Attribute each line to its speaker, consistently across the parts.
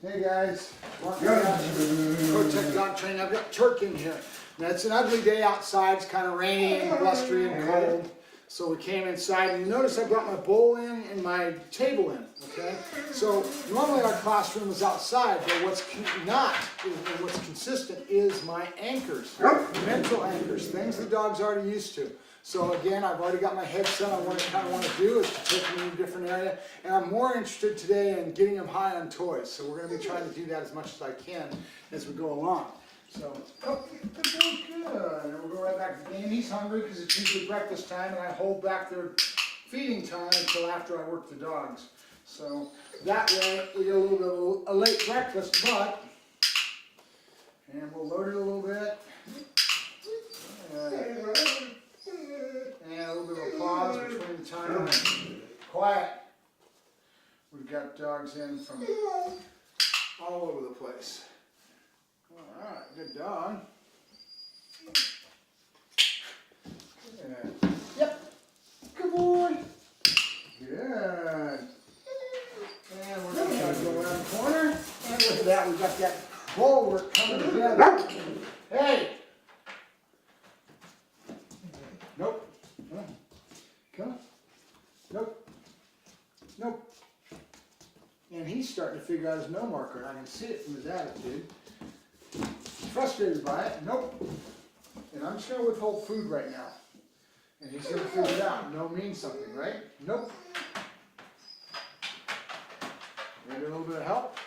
Speaker 1: Hey guys, Turk dog training. I've got Turk in here. Now it's an ugly day outside. It's kind of rainy and blustery and cold. So we came inside, and you notice I brought my bowl in and my table in. Okay. So normally our classroom is outside, but what's not and what's consistent is my anchors, mental anchors, things the dog's already used to. So again, I've already got my head set on what I kind of want to do is to take him in a different area. And I'm more interested today in getting him high on toys. So we're going to be trying to do that as much as I can as we go along. So, oh, good. And we'll go right back to the game. He's hungry because it's usually breakfast time, and I hold back their feeding time until after I work the dogs. So that way we get a little bit of a late breakfast, but, and we'll load it a little bit. And a little bit of a pause between the time. Quiet. We've got dogs in from all over the place. Alright, good dog. Good. Yep. Good boy. Good. And we're going to try to go around the corner. And look at that, we've got that bulwark coming together. Hey! Nope. Come on. Nope. Nope. And he's starting to figure out his no marker, and I can see it from his attitude. He's frustrated by it. Nope. And I'm just going to withhold food right now. And he's going to figure it out. No means something, right? Nope. Maybe a little bit of help.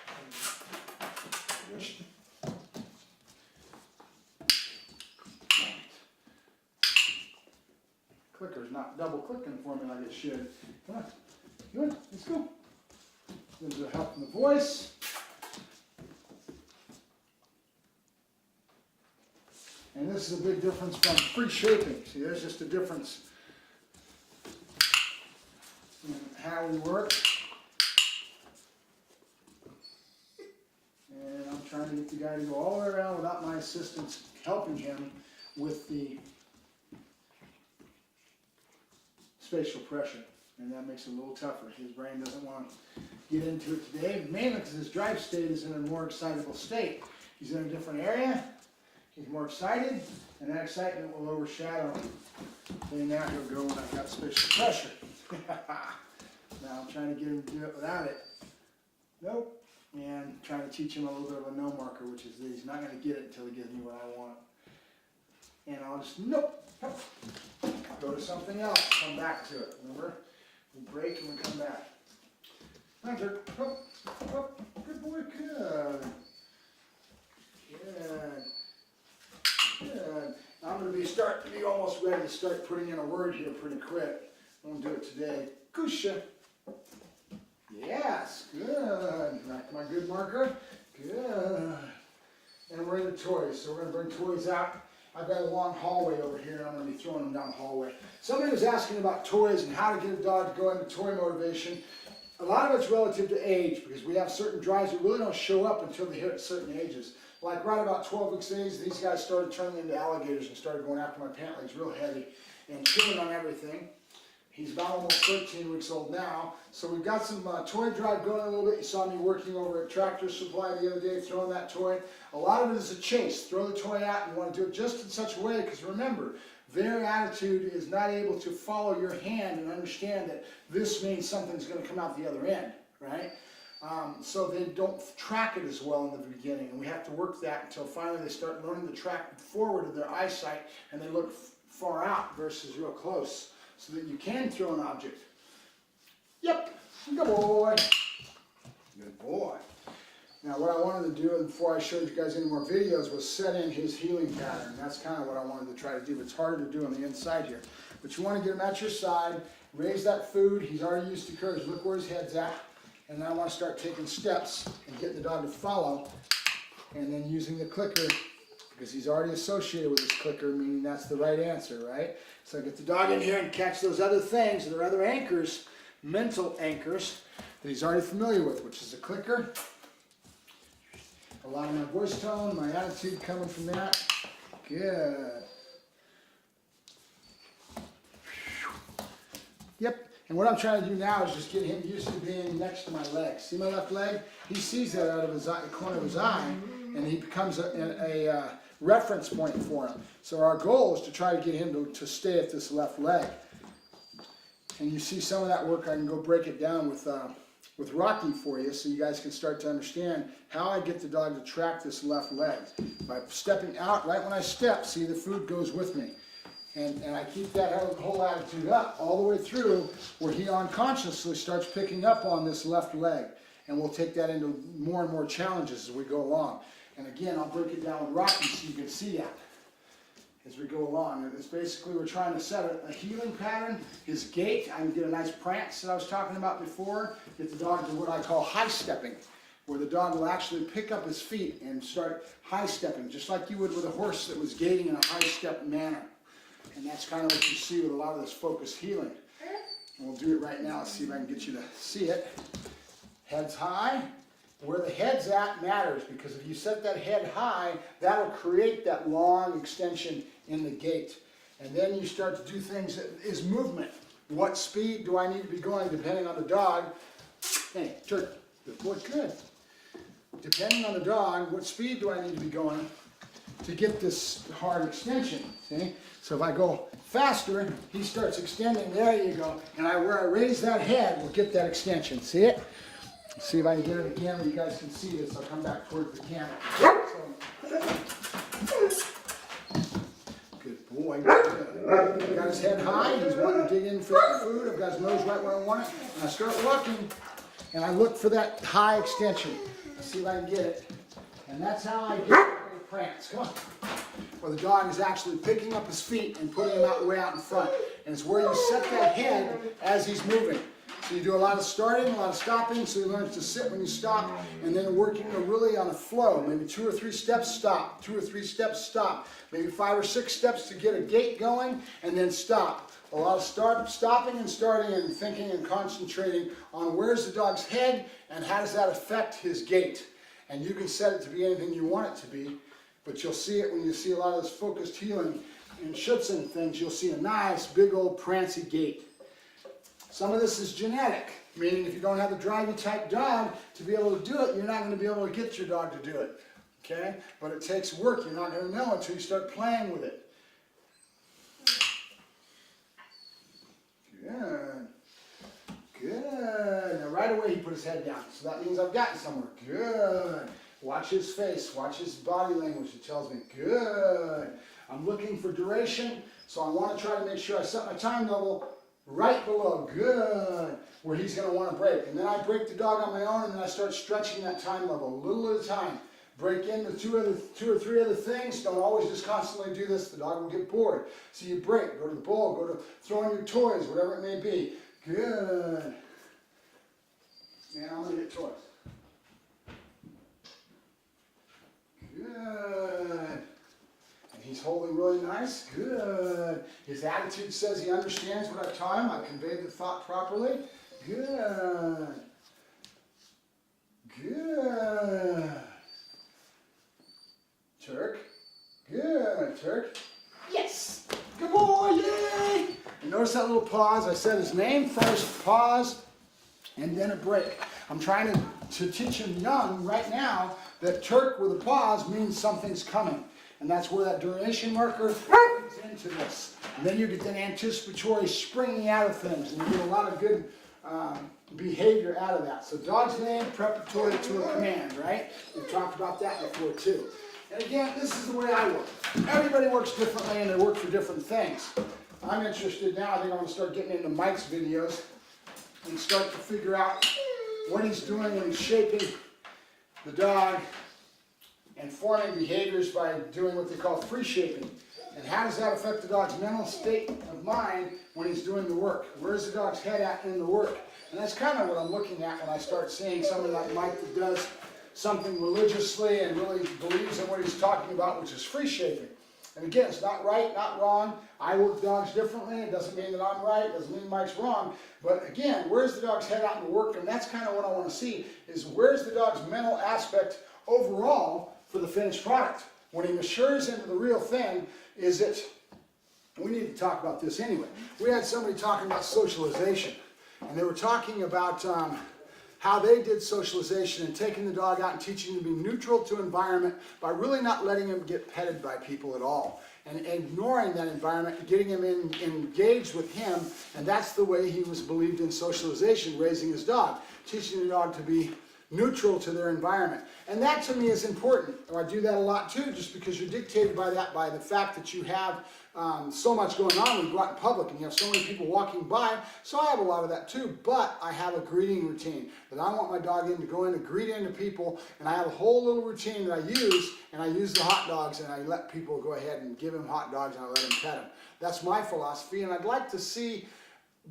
Speaker 1: Clicker's not double clicking for me like it should. Come on. Come on. Let's go. A little bit of help from the voice. And this is a big difference from free shaping. See, there's just a difference in how we work. And I'm trying to get the guy to go all the way around without my assistance helping him with the spatial pressure. And that makes it a little tougher. His brain doesn't want to get into it today, mainly because his drive state is in a more excitable state. He's in a different area. He's more excited, and that excitement will overshadow. Then now he'll go when I've got spatial pressure. Now I'm trying to get him to do it without it. Nope. And trying to teach him a little bit of a no marker, which is that he's not going to get it until he gives me what I want. And I'll just, nope. Go to something else. Come back to it. Remember? We break and we come back. Hunter. Oh, oh, good boy. Good. Good. Good. I'm going to be almost ready to start putting in a word here pretty quick. I won't do it today. Kusha. Yes. Good. Back to my good marker. Good. And we're in the toys. So we're going to bring toys out. I've got a long hallway over here, and I'm going to be throwing them down the hallway. Somebody was asking about toys and how to get a dog to go into toy motivation. A lot of it's relative to age, because we have certain drives that really don't show up until they hit certain ages. Like right about 12 weeks of age, these guys started turning into alligators and started going after my pant legs real heavy and chewing on everything. He's about almost 13 weeks old now. So we've got some toy drive going a little bit. You saw me working over at Tractor Supply the other day, throwing that toy. A lot of it is a chase. Throw the toy out, and you want to do it just in such a way, because remember, their attitude is not able to follow your hand and understand that this means something's going to come out the other end, right? So they don't track it as well in the beginning, and we have to work that until finally they start learning to track forward of their eyesight, and they look far out versus real close, so that you can throw an object. Yep, good boy. Good boy. Now what I wanted to do before I showed you guys any more videos was set in his healing pattern. That's kind of what I wanted to try to do. It's harder to do on the inside here. But you want to get him at your side, raise that food. He's already used to courage. Look where his head's at. And now I want to start taking steps and getting the dog to follow. And then using the clicker, because he's already associated with this clicker, meaning that's the right answer, right? So get the dog in here and catch those other things, or other anchors, mental anchors, that he's already familiar with, which is a clicker. A lot of my voice tone, my attitude coming from that. Good. Yep. And what I'm trying to do now is just get him used to being next to my leg. See my left leg? He sees that out of his eye, the corner of his eye, and he becomes a reference point for him. So our goal is to try to get him to stay at this left leg. And you see some of that work, I can go break it down with Rocky for you so you guys can start to understand how I get the dog to track this left leg. By stepping out, right when I step, see the food goes with me. And I keep that whole attitude up all the way through where he unconsciously starts picking up on this left leg. And we'll take that into more and more challenges as we go along. And again, I'll break it down with Rocky so you can see that as we go along. And it's basically we're trying to set a healing pattern. His gait, I can get a nice prance that I was talking about before. Get the dog to what I call high stepping, where the dog will actually pick up his feet and start high stepping, just like you would with a horse that was gaiting in a high step manner. And that's kind of what you see with a lot of this focused healing. And we'll do it right now. Let's see if I can get you to see it. Head's high. Where the head's at matters, because if you set that head high, that'll create that long extension in the gait. And then you start to do things that is movement. What speed do I need to be going depending on the dog? Hey, Turk, good boy, good. Depending on the dog, what speed do I need to be going to get this hard extension? See? So if I go faster, he starts extending. There you go. And where I raise that head will get that extension. See it? Let's see if I can get it again. You guys can see this. I'll come back towards the camera. Good boy. Good. I've got his head high. He's wanting to dig in for the food. I've got his nose right where I want it. And I start walking, and I look for that high extension. Let's see if I can get it. And that's how I get a prance. Come on. Where the dog is actually picking up his feet and putting them way out in front. And it's where you set that head as he's moving. So you do a lot of starting, a lot of stopping, so he learns to sit when you stop, and then working really on a flow. Maybe 2 or 3 steps, stop. 2 or 3 steps, stop. Maybe 5 or 6 steps to get a gait going, and then stop. A lot of stopping and starting and thinking and concentrating on where's the dog's head and how does that affect his gait. And you can set it to be anything you want it to be, but you'll see it when you see a lot of this focused healing in Schutzen and things. You'll see a nice, big old prancy gait. Some of this is genetic, meaning if you don't have a driving type dog to be able to do it, you're not going to be able to get your dog to do it. Okay? But it takes work. You're not going to know until you start playing with it. Good. Good. Now right away he put his head down. So that means I've gotten somewhere. Good. Watch his face. Watch his body language. It tells me, good. I'm looking for duration, so I want to try to make sure I set my time level right below, good, where he's going to want to break. And then I break the dog on my own, and then I start stretching that time level, a little at a time. Break in with 2 or 3 other things. Don't always just constantly do this. The dog will get bored. So you break, go to the bowl, go to throwing your toys, whatever it may be. Good. Man, I'm going to get toys. Good. He's holding really nice. Good. His attitude says he understands what I've taught him. I've conveyed the thought properly. Good. Good. Turk. Good. Turk. Yes. Good boy. Yay. And notice that little pause. I said his name first, pause, and then a break. I'm trying to teach him young right now that Turk with a pause means something's coming. And that's where that duration marker comes into this. And then you get that anticipatory springing out of things. And you get a lot of good behavior out of that. So dog's name, preparatory to a command, right? We've talked about that before too. And again, this is the way I work. Everybody works differently and they work for different things. I'm interested now, I think I'm going to start getting into Mike's videos and start to figure out what he's doing when he's shaping the dog and forming behaviors by doing what they call free shaping. And how does that affect the dog's mental state of mind when he's doing the work? Where's the dog's head at in the work? And that's kind of what I'm looking at when I start seeing somebody like Mike that does something religiously and really believes in what he's talking about, which is free shaping. And again, it's not right, not wrong. I work dogs differently. It doesn't mean that I'm right. It doesn't mean Mike's wrong. But again, where's the dog's head out in the work? And that's kind of what I want to see, is where's the dog's mental aspect overall for the finished product. When he matures into the real thing, is it, we need to talk about this anyway. We had somebody talking about socialization. and they were talking about how they did socialization and taking the dog out and teaching him to be neutral to environment by really not letting him get petted by people at all. And ignoring that environment, getting him engaged with him, and that's the way he was believed in socialization, raising his dog. Teaching the dog to be neutral to their environment. And that to me is important. I do that a lot too, just because you're dictated by that, by the fact that you have so much going on when you go out in public and you have so many people walking by. So I have a lot of that too, but I have a greeting routine that I want my dog to go in and greet into people, and I have a whole little routine that I use, and I use the hot dogs, and I let people go ahead and give him hot dogs, and I let him pet him. That's my philosophy, and I'd like to see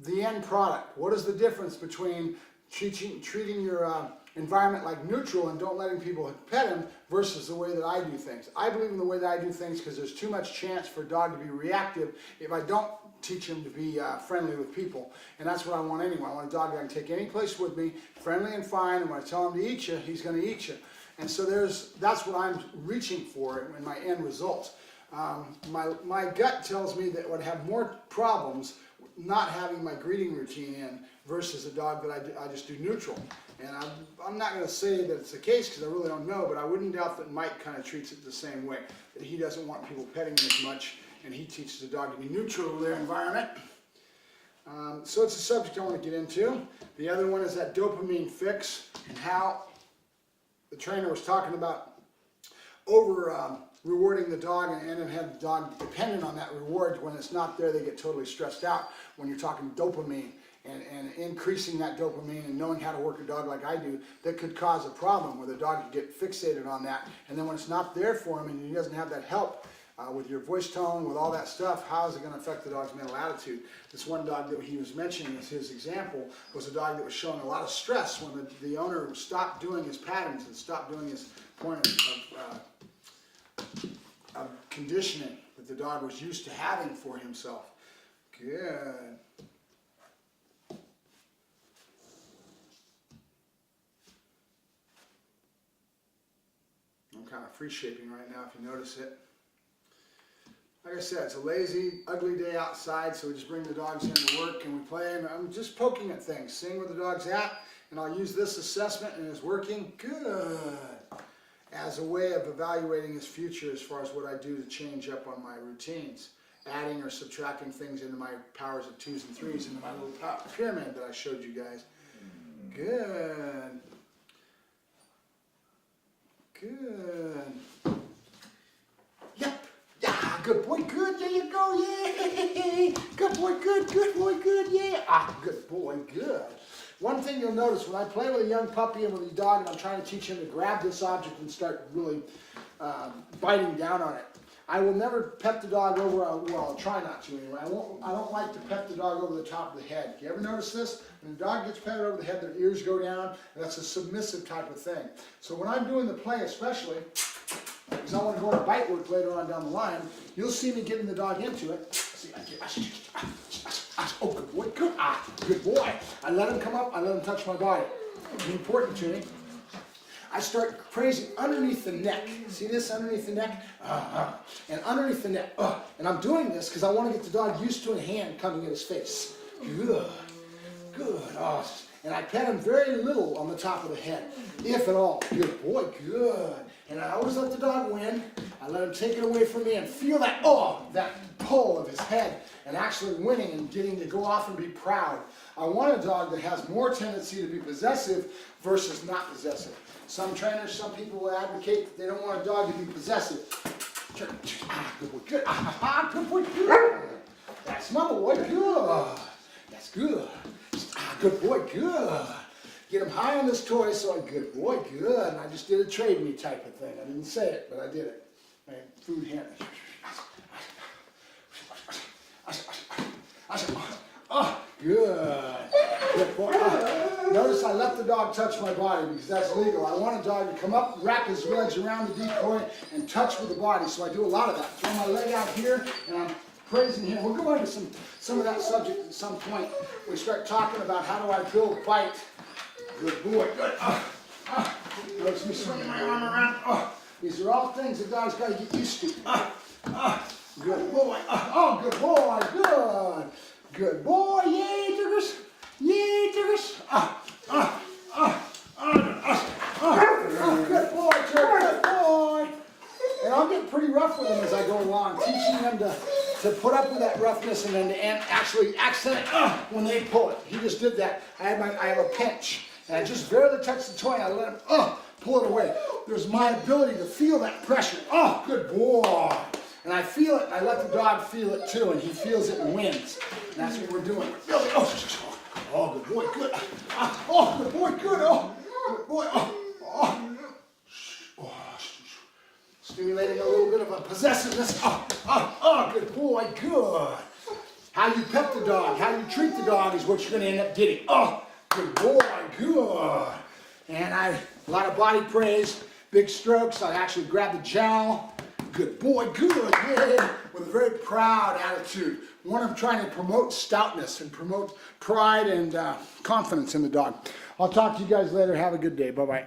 Speaker 1: the end product. What is the difference between treating your environment like neutral and don't letting people pet him versus the way that I do things? I believe in the way that I do things because there's too much chance for a dog to be reactive if I don't teach him to be friendly with people. And that's what I want anyway. I want a dog that I can take any place with me, friendly and fine, and when I tell him to eat you, he's going to eat you. And so that's what I'm reaching for in my end result. My gut tells me that I would have more problems not having my greeting routine in versus a dog that I just do neutral. And I'm not going to say that it's the case because I really don't know, but I wouldn't doubt that Mike kind of treats it the same way, that he doesn't want people petting him as much, and he teaches the dog to be neutral to their environment. So it's a subject I want to get into. The other one is that dopamine fix, and how the trainer was talking about rewarding the dog and then have the dog dependent on that reward. When it's not there, they get totally stressed out. When you're talking dopamine and increasing that dopamine and knowing how to work a dog like I do, that could cause a problem where the dog could get fixated on that. And then when it's not there for him and he doesn't have that help with your voice tone, with all that stuff, how is it going to affect the dog's mental attitude? This one dog that he was mentioning as his example was a dog that was showing a lot of stress when the owner stopped doing his patterns and stopped doing his point of conditioning that the dog was used to having for himself. Good. I'm kind of free shaping right now if you notice it. Like I said, it's a lazy, ugly day outside, so we just bring the dogs in to work and we play, and I'm just poking at things, seeing where the dog's at, and I'll use this assessment and it's working good as a way of evaluating his future as far as what I do to change up on my routines, adding or subtracting things into my powers of 2s and 3s into my little pyramid that I showed you guys. Good. Good. Yep. Yeah, good boy, good. There you go. Yay. Good boy, good. Good boy, good. Yeah. Ah, good boy, good. One thing you'll notice when I play with a young puppy and with a dog and I'm trying to teach him to grab this object and start really biting down on it, I will never pet the dog over, well, I'll try not to anyway. I don't like to pet the dog over the top of the head. You ever notice this? When the dog gets petted over the head, their ears go down, and that's a submissive type of thing. So when I'm doing the play especially, because I want to go on a bite work later on down the line, you'll see me getting the dog into it. See, oh, good boy, good, good boy. I let him come up, I let him touch my body. It's important to me. I start praising underneath the neck. See this underneath the neck? And underneath the neck. And I'm doing this because I want to get the dog used to a hand coming at his face. Good. Good. And I pet him very little on the top of the head, if at all. Good boy. Good. And I always let the dog win. I let him take it away from me and feel that, that pull of his head and actually winning and getting to go off and be proud. I want a dog that has more tendency to be possessive versus not possessive. Some trainers, some people will advocate that they don't want a dog to be possessive. Good boy, good. Good boy, good. That's my boy, good. That's good. Good boy, good. Get him high on this toy, so good boy, good. And I just did a trade me type of thing. I didn't say it, but I did it. Food hand. Good. Good boy. Notice I let the dog touch my body because that's legal. I want a dog to come up, wrap his legs around the decoy, and touch with the body. So I do a lot of that. Throw my leg out here, and I'm praising him. We'll go into some of that subject at some point. We start talking about how do I build bite. Good boy. Good. Notice me swinging my arm around. These are all things the dog's got to get used to. Good boy. Good boy. Good. Good boy. Yay, Turkers. Yay, Turkish. Good boy, Turk, good boy. And I'll get pretty rough with them as I go along, teaching them to put up with that roughness and then to actually accent it when they pull it. He just did that. I have a pinch, and I just barely touch the toy, and I let him pull it away. There's my ability to feel that pressure. Oh, good boy. And I feel it, and I let the dog feel it too, and he feels it and wins. And that's what we're doing. Oh, good boy, good. Oh, good boy, good. Oh, good boy. Stimulating a little bit of a possessiveness. Good boy, good. How you pet the dog, how you treat the dog is what you're going to end up getting. Oh, good boy, good. And a lot of body praise, big strokes. I actually grab the jowl. Good boy, good, yeah, with a very proud attitude. One of trying to promote stoutness and promote pride and confidence in the dog. I'll talk to you guys later. Have a good day. Bye-bye.